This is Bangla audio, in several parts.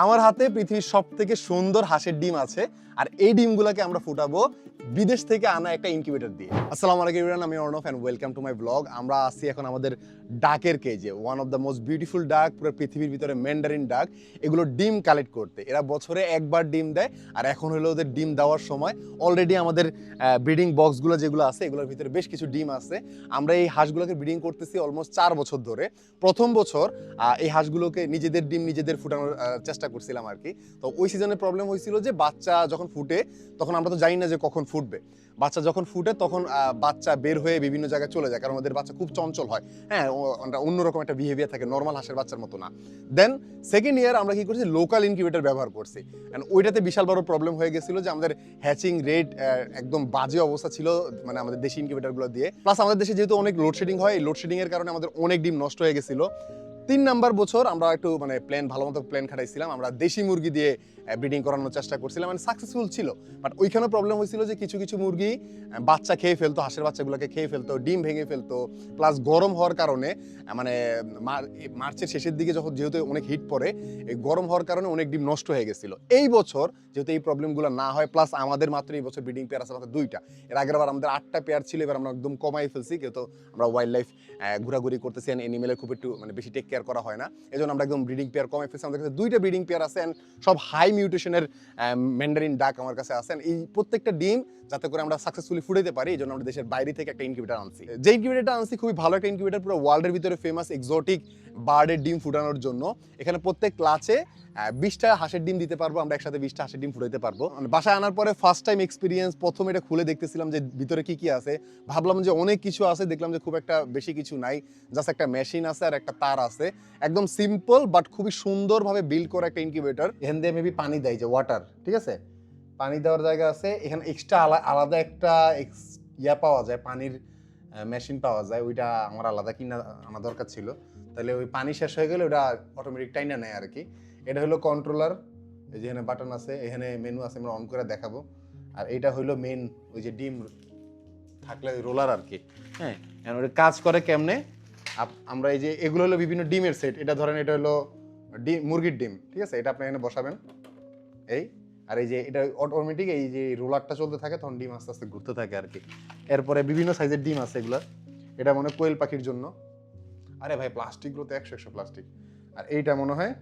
আমার হাতে পৃথিবীর সবথেকে সুন্দর হাঁসের ডিম আছে, আর এই ডিমগুলোকে আমরা ফুটাবো বিদেশ থেকে আনা একটা ইনকিউবেটর দিয়ে। আসসালামু আলাইকুম এভরিওয়ান, আমি Arnab and welcome to my blog. আমরা আছি এখন আমাদের ডাকের কেজে, one of the most beautiful ডাক, পুরো পৃথিবীর ভিতরে ম্যান্ডারিন ডাক। এগুলো ডিম কালেক্ট করতে, এরা বছরে একবার ডিম দেয়, আর এখন হলো ওদের ডিম দেওয়ার সময়। অলরেডি আমাদের ব্রিডিং বক্সগুলো যেগুলো আছে, এগুলোর ভিতরে বেশ কিছু ডিম আছে। আমরা এই হাঁসগুলোকে ব্রিডিং করতেছি অলমোস্ট 4 বছর ধরে। প্রথম বছর এই হাঁসগুলোকে নিজেদের ডিম নিজেদের ফুটানোর চেষ্টা করছিলাম আর কি। তো ওই সিজনে প্রবলেম হয়েছিল যে বাচ্চা যখন ফুটে, তখন আমরা তো জানি না যে কখন ফুটবে। বাচ্চা যখন ফুটে তখন বাচ্চা বের হয়ে বিভিন্ন জায়গায় চলে যায়, কারণ ওদের বাচ্চা খুব চঞ্চল হয়। হ্যাঁ, অন্যরকম একটা বিহেভিয়ার থাকে, নর্মাল হাঁসের বাচ্চার মতো না। দেন সেকেন্ড ইয়ার আমরা কি করছি, লোকাল ইনকিউবেটর ব্যবহার করছি। অ্যান্ড ওইটাতে বিশাল বড় প্রবলেম হয়ে গেছিল যে আমাদের হ্যাচিং রেট একদম বাজে অবস্থা ছিল, মানে আমাদের দেশি ইনকিউবেটরগুলো দিয়ে। প্লাস আমাদের দেশে যেহেতু অনেক লোডশেডিং হয়, এই লোডশেডিং এর কারণে আমাদের অনেক ডিম নষ্ট হয়ে গেছিল। 3 নাম্বার বছর আমরা একটু মানে ভালো মতো প্ল্যান খাটাইছিলাম। আমরা দেশি মুরগি দিয়ে ব্রিডিং করানোর চেষ্টা করছিলাম, মানে সাকসেসফুল ছিল। বাট ওইখানে প্রবলেম হয়েছিল যে কিছু কিছু মুরগি বাচ্চা খেয়ে ফেলতো, হাঁসের বাচ্চাগুলোকে খেয়ে ফেলতো, ডিম ভেঙে ফেলতো। প্লাস গরম হওয়ার কারণে মানে মার্চের শেষের দিকে যখন যেহেতু অনেক হিট পড়ে, এই গরম হওয়ার কারণে অনেক ডিম নষ্ট হয়ে গেছিল। এই বছর যেহেতু এই প্রবলেমগুলো না হয়, প্লাস আমাদের মাত্র এই বছর ব্রিডিং পেয়ার আছে মাত্র 2টা। এর আগের বার আমাদের 8টা পেয়ার ছিল, এবার আমরা একদম কমাই ফেলছি, যেহেতু আমরা ওয়াইল্ড লাইফ ঘোরাঘুরি করতেছি, অ্যানিমেলের খুব একটু মানে বেশি টেক কেয়ার করা হয় না, এই জন্য আমরা একদম ব্রিডিং পেয়ার কমে ফেলছি। আমাদের কাছে 2টা ব্রিডিং পেয়ার আছে, সব হাই মিউটেশনের ম্যান্ডারিন ডাক আমার কাছে আছে। এই প্রত্যেকটা ডিম যাতে করে আমরা সাকসেসফুলি ফুটাইতে পারি, এই জন্য আমরা দেশের বাইরে থেকে একটা ইনকিউবেটর আনছি। যে ইনকিউবেটরটা আনছি খুবই ভালো একটা ইনকিউবেটর, পুরো ওয়ার্ল্ডের ভিতরে ফেমাস এক্সোটিক বার্ডের ডিম ফুটানোর জন্য। এখানে প্রত্যেক ক্লাচে 20টা হাঁসের ডিম দিতে পারবো, আমরা একসাথে 20টা হাঁসের ডিম ফুটাইতে পারবো। বাসায় আনার পরে ফার্স্ট টাইম এক্সপিরিয়েন্স, প্রথম এটা খুলে দেখতেছিলাম যে ভিতরে কি কি আছে। ভাবলাম যে অনেক কিছু আছে, দেখলাম যে খুব একটা বেশি কিছু নাই, জাস্ট একটা মেশিন আছে আর একটা তার আছে। একদম সিম্পল বাট খুবই সুন্দরভাবে বিল্ড করা একটা ইনকিউবেটর। এখান দিয়ে মেবি পানি দেয়, যে ওয়াটার, ঠিক আছে, পানি দেওয়ার জায়গা আছে। এখানে এক্সট্রা আলাদা একটা ইয়া পাওয়া যায়, পানির মেশিন পাওয়া যায়, ওইটা আমার আলাদা কিনা আনা দরকার ছিল। তাহলে ওই পানি শেষ হয়ে গেলে ওটা অটোমেটিক টাইনা নেয় আর কি। এটা হলো কন্ট্রোলার, এই যে এখানে বাটন আছে, এখানে মেনু আছে, আমরা অন করে দেখাবো। আর এটা হলো মেন, ওই যে ডিম থাকলে ওই রোলার আর কি। হ্যাঁ, ওটা কাজ করে কেমনে, আমরা এই যে এগুলো হলো বিভিন্ন ডিমের সেট। এটা ধরেন এটা হলো ডিম, মুরগির ডিম, ঠিক আছে, এটা আপনি এখানে বসাবেন এই। আর এই যে এটা অটোমেটিক, এই যে রোলারটা চলতে থাকে, তখন ডিম আস্তে আস্তে ঘুরতে থাকে আর কি। এরপরে বিভিন্ন সাইজের ডিম আছে এগুলা। এটা মনে হয় কোয়েল পাখির জন্য। আরে ভাই, প্লাস্টিকগুলো তো 100 প্লাস্টিক। আর এইটা মনে হয়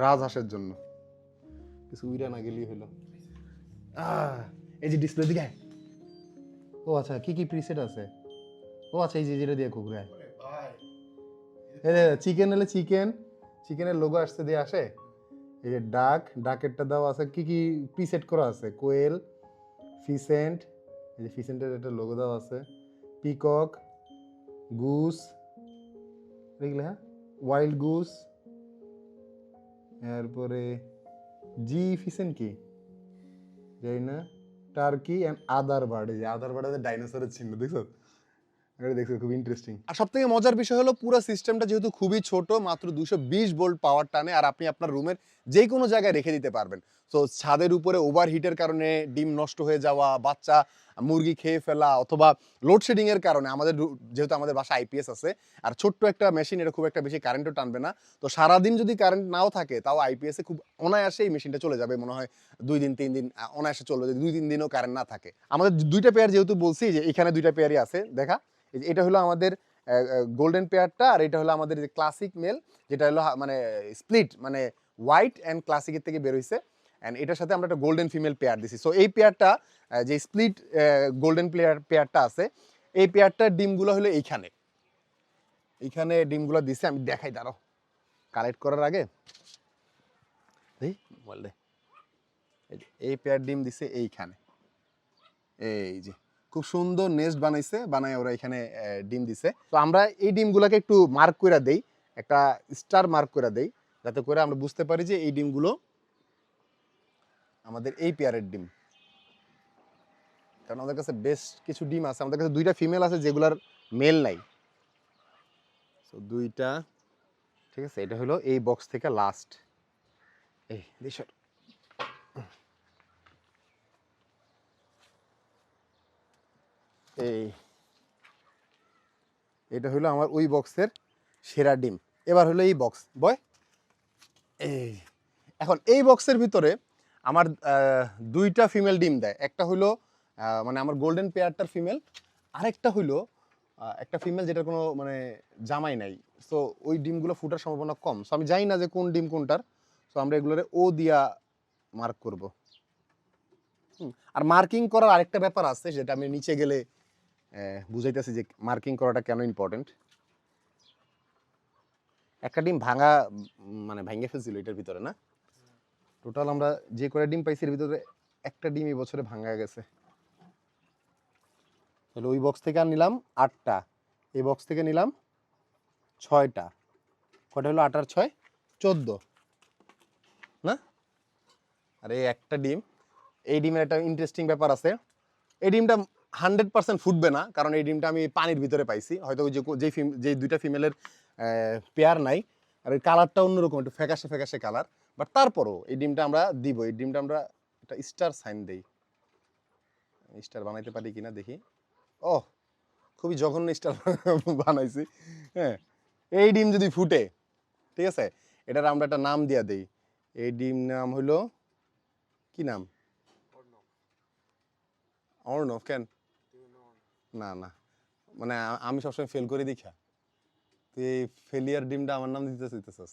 রাজহাঁসের জন্য, কিছু উইরা না গেলেই হলো। এই যে ডিসপ্লে দিকে, ও আচ্ছা, কি কি প্রিসেট আছে, ও আচ্ছা, এই যে যেটা দিয়ে ঘুরে চিকেন হলে চিকেনের লোগো আসতে দিয়ে আসে। এই যে ডাকেরটা দেওয়া আছে, কি কি প্রিসেট করা আছে, কোয়েল, ফিসেন্ট, এই যে ফিসেন্টের একটা লোগো দেওয়া আছে, পিকক, গুস, দেখলে, হ্যাঁ, ওয়াইল্ড গুস, এরপরে জি ফিসেন্ট কি জানি না, টার্কি অ্যান্ড আদার বার্ড। এই যে আদার বার্ড আছে, ডাইনোসরের চিহ্ন, দেখছো, এটা দেখছো, খুব ইন্টারেস্টিং। আর সব থেকে মজার বিষয় হলো পুরো সিস্টেমটা যেহেতু খুবই ছোট, মাত্র 220 ভোল্ট পাওয়ার টানে, আর আপনি আপনার রুমের যে কোনো জায়গায় রেখে দিতে পারবেন। তো ছাদের উপরে ওভারহিটের কারণে ডিম নষ্ট হয়ে যাওয়া, বাচ্চা মুরগি খেয়ে ফেলা, অথবা লোডশেডিং এর কারণে আমাদের যেহেতু আমাদের বাসায় আইপিএস আছে, আর ছোট্ট একটা মেশিন, এটা খুব একটা বেশি কারেন্টও টানবে না। তো সারাদিন যদি কারেন্ট নাও থাকে, তাও আইপিএস এ খুব অনায়াসে এই মেশিনটা চলে যাবে, মনে হয় 2 দিন 3 দিন অনায়াসে চলবে, যদি 2-3 দিনও কারেন্ট না থাকে। আমাদের 2টা পেয়ার যেহেতু বলছি, যে এখানে 2টা পেয়ারই আছে, দেখা, এটা হলো আমাদের গোল্ডেন পেয়ারটা, আর এটা হলো আমাদের যে ক্লাসিক মেল, যেটা হলো মানে স্প্লিট, মানে হোয়াইট অ্যান্ড ক্লাসিকের থেকে বের হয়েছে। অ্যান্ড এটার সাথে আমরা একটা গোল্ডেন ফিমেল পেয়ার দিছি। সো এই পেয়ারটা, যে স্প্লিট গোল্ডেন পেয়ারটা আছে, এই পেয়ারটার ডিমগুলো হলো এইখানে ডিমগুলো দিছে। আমি দেখাই, দাঁড়াও, কালেক্ট করার আগে বললে, এই পেয়ার ডিম দিছে এইখানে, এই যে খুব সুন্দর নেস্ট বানায় ওরা এখানে ডিম দিছে। তো আমরা এই ডিমগুলোকে একটু মার্ক করে দেই, একটা স্টার মার্ক করে দেই, যাতে করে আমরা বুঝতে পারি যে এই ডিমগুলো আমাদের এই পেয়ারের ডিম। কারণ আমাদের কাছে বেশ কিছু ডিম আছে, আমাদের কাছে 2টা ফিমেল আছে যেগুলার মেল নাই। তো 2টা, ঠিক আছে, এটা হলো এই বক্স থেকে লাস্ট। এই দেশর এই, এটা হলো আমার ওই বক্সের সেরা ডিম। এবার হলো এই বক্স বয়, এই এখন এই বক্সের ভিতরে আমার দুইটা ফিমেল ডিম দেয়। একটা হলো মানে আমার গোল্ডেন পেয়ারটার ফিমেল, আরেকটা হইলো একটা ফিমেল যেটার কোনো মানে জামাই নাই। সো ওই ডিমগুলো ফুটার সম্ভাবনা কম। সো আমি জানি না যে কোন ডিম কোনটার। সো আমরা এগুলোরে ও দিয়া মার্ক করব। আর মার্কিং করার আরেকটা ব্যাপার আছে যেটা আমি নিচে গেলে বুঝাইতেছি যে মার্কিং করাটা কেন ইম্পর্টেন্ট। একটা ডিম ভাঙা মানে ভেঙে ফেলছিল এটার ভিতরে না, টোটাল আমরা যে কয়টা ডিম পাইছি এর ভিতরে একটা ডিম এই বছরে ভাঙা গেছে। তাহলে ওই বক্স থেকে আর নিলাম 8টা, এই বক্স থেকে নিলাম 6টা। কয়টা হলো 8 আর 6 14 না? আর এই একটা ডিম, এই ডিমের একটা ইন্টারেস্টিং ব্যাপার আছে। এই ডিমটা 100% ফুটবে না, কারণ এই ডিমটা আমি পানির ভিতরে পাইছি। হয়তো ওই যে দুইটা ফিমেলের পেয়ার নাই, আর ওই কালারটা অন্যরকম, একটু ফ্যাকাশে ফ্যাকাশে কালার। বাট তারপরও এই ডিমটা আমরা দিব, এই ডিমটা আমরা একটা স্টার সাইন দেই। স্টার বানাইতে পারি কিনা দেখি। ও খুবই জঘন্য স্টার বানাইছি। হ্যাঁ, এই ডিম যদি ফুটে, ঠিক আছে, এটার আমরা একটা নাম দিয়া দেই। এই ডিম নাম হলো কি নাম? অর্ণব। কেন? না না, মানে আমি সবসময় ফেল করে দেখা, তুই এই ফেলিয়ার ডিমটা আমার নাম দিতে চাইতেছস।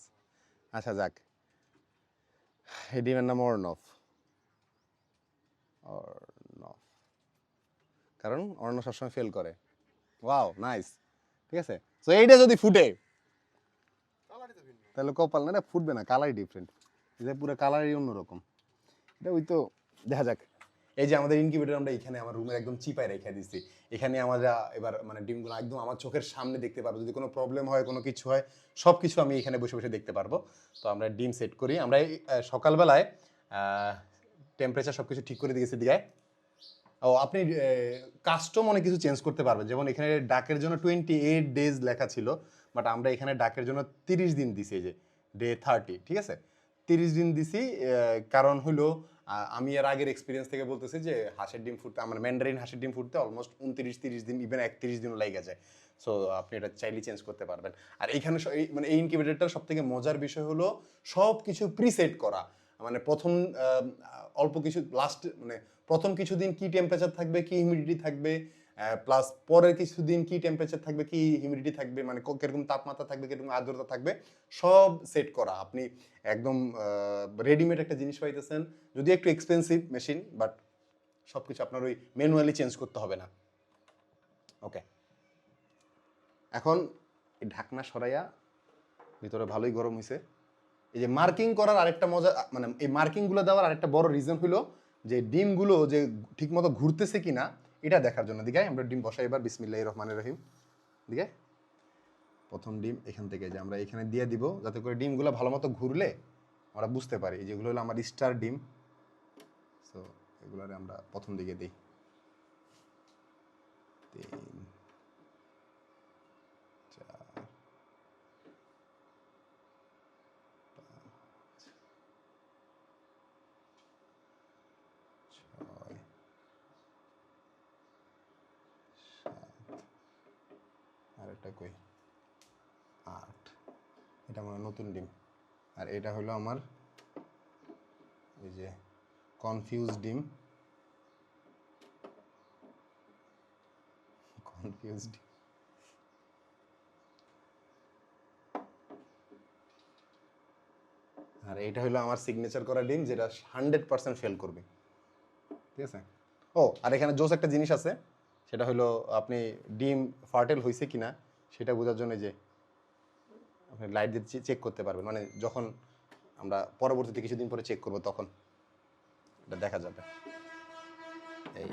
আচ্ছা যাক, এই ডিমের নাম অর্ণব। অর্ণব, কারণ অর্ণব সবসময় ফেল করে। ওয়াও নাইস, ঠিক আছে। তো এইটা যদি ফুটে তাহলে কপাল না, এটা ফুটবে না, কালারই ডিফারেন্ট। এটা পুরো কালারই অন্যরকম। এটা ওই তো দেখা যাক। এই যে আমাদের ইনকিউবেটর আমরা এখানে আমার রুমের একদম চিপায় রেখে দিচ্ছি। এখানে আমরা এবার মানে ডিমগুলো একদম আমার চোখের সামনে দেখতে পারবো। যদি কোনো প্রবলেম হয়, কোনো কিছু হয়, সব কিছু আমি এখানে বসে বসে দেখতে পারবো। তো আমরা ডিম সেট করি। আমরা সকালবেলায় টেম্পারেচার সব কিছু ঠিক করে দিয়েছি দিঘায়। ও আপনি কাস্টম অনেক কিছু চেঞ্জ করতে পারবেন। যেমন এখানে ডাকের জন্য 28 ডেজ লেখা ছিল, বাট আমরা এখানে ডাকের জন্য 30 দিন দিছি। এই যে ডে 30, ঠিক আছে, 30 দিন দিছি। কারণ হলো আমি এর আগের এক্সপিরিয়েন্স থেকে বলতেছি যে হাঁসের ডিম ফুটতে, আমার ম্যান্ডারিন হাঁসের ডিম ফুটতে অলমোস্ট 29-30 দিন, ইভেন 31 দিনও লেগে যায়। সো আপনি এটা চাইলে চেঞ্জ করতে পারবেন। আর এইখানে মানে এই ইনকিউবেটরটার সব থেকে মজার বিষয় হলো সব কিছু প্রিসেট করা। মানে প্রথম অল্প কিছু লাস্ট মানে প্রথম কিছুদিন কি টেম্পারেচার থাকবে, কি হিউমিডিটি থাকবে, প্লাস পরের কিছুদিন কি টেম্পারেচার থাকবে, কি হিউমিডিটি থাকবে, মানে কিরকম তাপমাত্রা থাকবে, কিরকম আর্দ্রতা থাকবে, সব সেট করা। আপনি একদম রেডিমেড একটা জিনিস পাইতেছেন, যদি একটু এক্সপেন্সিভ মেশিন, বাট সব কিছু আপনার ওই ম্যানুয়ালি চেঞ্জ করতে হবে না। ওকে, এখন এই ঢাকনা সরাইয়া, ভিতরে ভালোই গরম হয়েছে। এই যে মার্কিং করার আরেকটা মজা, মানে এই মার্কিংগুলো দেওয়ার আরেকটা বড় রিজন হলো যে ডিমগুলো যে ঠিকমতো ঘুরতেছে কিনা এটা দেখার জন্য। দিকে আমরা ডিম বসাই এবার, বিসমিল্লাহির রহমানির রহিম। দিকে প্রথম ডিম এখান থেকে যে আমরা এখানে দিয়ে দিব, যাতে করে ডিমগুলো ভালো মতো ঘুরলে আমরা বুঝতে পারি যেগুলো হলো আমার স্টার ডিম। সো এগুলোরে আমরা প্রথম দিকে দিই। 3 4 আর একটা কই 8, এটা আমার নতুন ডিম। আর এটা হলো আমার এই যে কনফিউজ ডিম। কনফিউজড, আর এটা হলো আমার সিগনেচার করা ডিম, যেটা 100% ফেল করবে, ঠিক আছে। ও আর এখানে জোস একটা জিনিস আছে, সেটা হলো আপনি ডিম ফার্টেল হয়েছে কিনা সেটা বোঝার জন্য যে আপনি লাইট দিয়ে চেক করতে পারবেন। মানে যখন আমরা পরবর্তীতে কিছুদিন পরে চেক করব তখন এটা দেখা যাবে। এই